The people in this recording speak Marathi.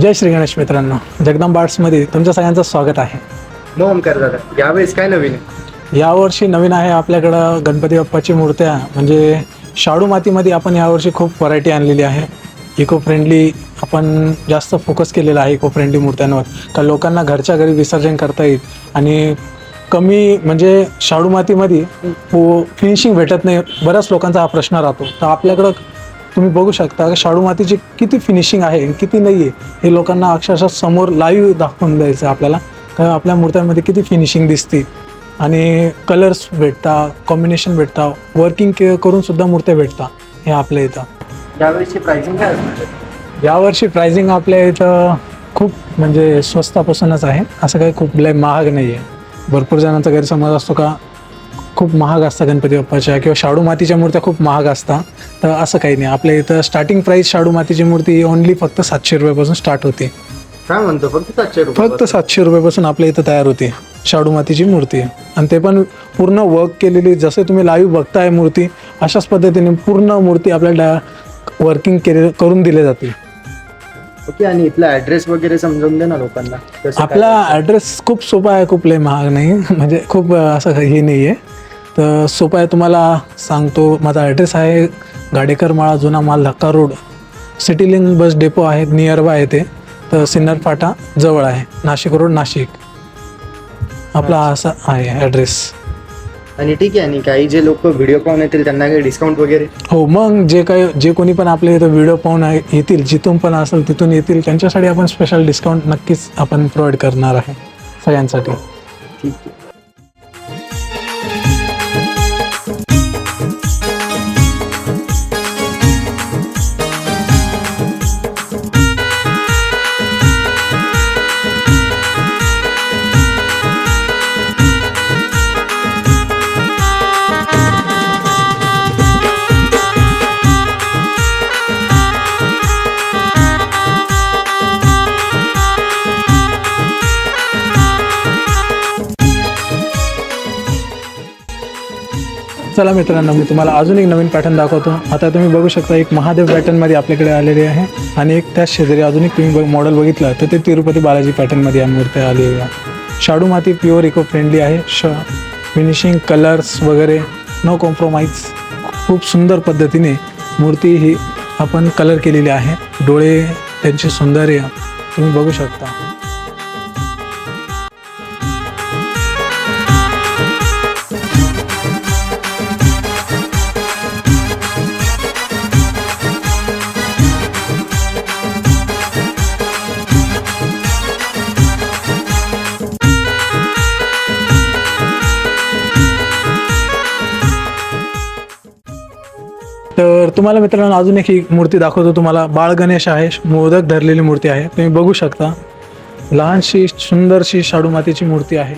जय श्री गणेश मित्रांनो, जगदंबा आर्ट्समध्ये तुमच्या सगळ्यांचं स्वागत आहे. नमस्कार दादा, यावेळेस काय नवीन आहे? यावर्षी नवीन आहे आपल्याकडं गणपती बाप्पाची मूर्त्या, म्हणजे शाडू मातीमध्ये आपण यावर्षी खूप व्हरायटी आणलेली आहे. इको फ्रेंडली आपण जास्त फोकस केलेला आहे इको फ्रेंडली मूर्त्यांवर, का लोकांना घरच्या घरी विसर्जन करता येईल आणि कमी म्हणजे शाडू मातीमध्ये फिनिशिंग भेटत नाही. बऱ्याच लोकांचा हा प्रश्न राहतो. तर आपल्याकडं तुम्ही बघू शकता शाडू मातीची किती फिनिशिंग आहे किती नाही आहे हे लोकांना अक्षरशः समोर लाईव्ह दाखवून द्यायचं आपल्याला, का आपल्या मूर्त्यांमध्ये किती फिनिशिंग दिसते आणि कलर्स भेटता, कॉम्बिनेशन भेटता, वर्किंग करून सुद्धा मूर्त्या भेटता. हे आपल्या इथं यावेळेसची प्राइसिंग काय असणार? यावर्षी प्राइसिंग आपल्या इथं खूप म्हणजे स्वस्तापासूनच आहे. असं काही खूप लय महाग नाही आहे. भरपूर जणांचा गैरसमज असतो का खूप महाग असतं गणपती बाप्पाच्या किंवा शाडू मातीच्या मूर्त्या खूप महाग असतात. तर असं काही नाही. आपल्या इथं स्टार्टिंग प्राईस शाडू मातीची मूर्ती ओनली फक्त 700 रुपयापासून स्टार्ट होते. काय म्हणतो? फक्त 700 रुपये? फक्त 700 रुपयापासून आपल्या इथं तयार होते शाडू मातीची मूर्ती. आणि ते पण पूर्ण वर्क केलेली, जसे तुम्ही लाईव्ह बघताय मूर्ती अशाच पद्धतीने पूर्ण मूर्ती आपल्याला वर्किंग करून दिले जाते. ओके. आणि इथला ॲड्रेस वगैरे समजावून दे ना लोकांना. कसं आपला ॲड्रेस खूप सोपा आहे, खूप लय महाग नाही म्हणजे खूप असं हे नाही आहे. तर सोपा आहे, तुम्हाला सांगतो. माझा ॲड्रेस आहे गाडेकर माळा, जुना माल, धक्का road, city link bus depot आहे, नियर बाय आहे ते. तर सिन्नर फाटा जवळ आहे, नाशिक रोड, नाशिक. आपला असा आहे ॲड्रेस. आणि ठीक आहे. आणि काही जे लोक व्हिडिओ पाहून येतील त्यांना काही डिस्काउंट वगैरे? हो, मग जे कोणी पण आपल्या इथं व्हिडिओ पाहून येतील, जिथून पण असेल तिथून येतील, त्यांच्यासाठी आपण स्पेशल डिस्काउंट नक्कीच आपण प्रोव्हाइड करणार आहे सगळ्यांसाठी. ठीक आहे. चला मित्रांनो, मी तुम्हाला अजून एक नवीन पॅटर्न दाखवतो. आता तुम्ही बघू शकता एक महादेव पॅटर्नमध्ये आपल्याकडे आलेली आहे आणि एक त्याच शेजारी अजून एक तुम्ही मॉडेल बघितलं तर ते तिरुपती बालाजी पॅटर्नमध्ये या मूर्त्या आलेल्या आहे. शाडू माती प्युअर इको फ्रेंडली आहे. फिनिशिंग, कलर्स वगैरे नो कॉम्प्रोमाइज. खूप सुंदर पद्धतीने मूर्ती ही आपण कलर केलेली आहे. डोळे त्यांचे सौंदर्य तुम्ही बघू शकता. तर तुम्हाला मित्रांनो अजून एक ही मूर्ती दाखवतो. तुम्हाला बाळ गणेश आहे, मोदक धरलेली मूर्ती आहे. तुम्ही बघू शकता. लहानशी सुंदरशी शाडू मातीची मूर्ती आहे.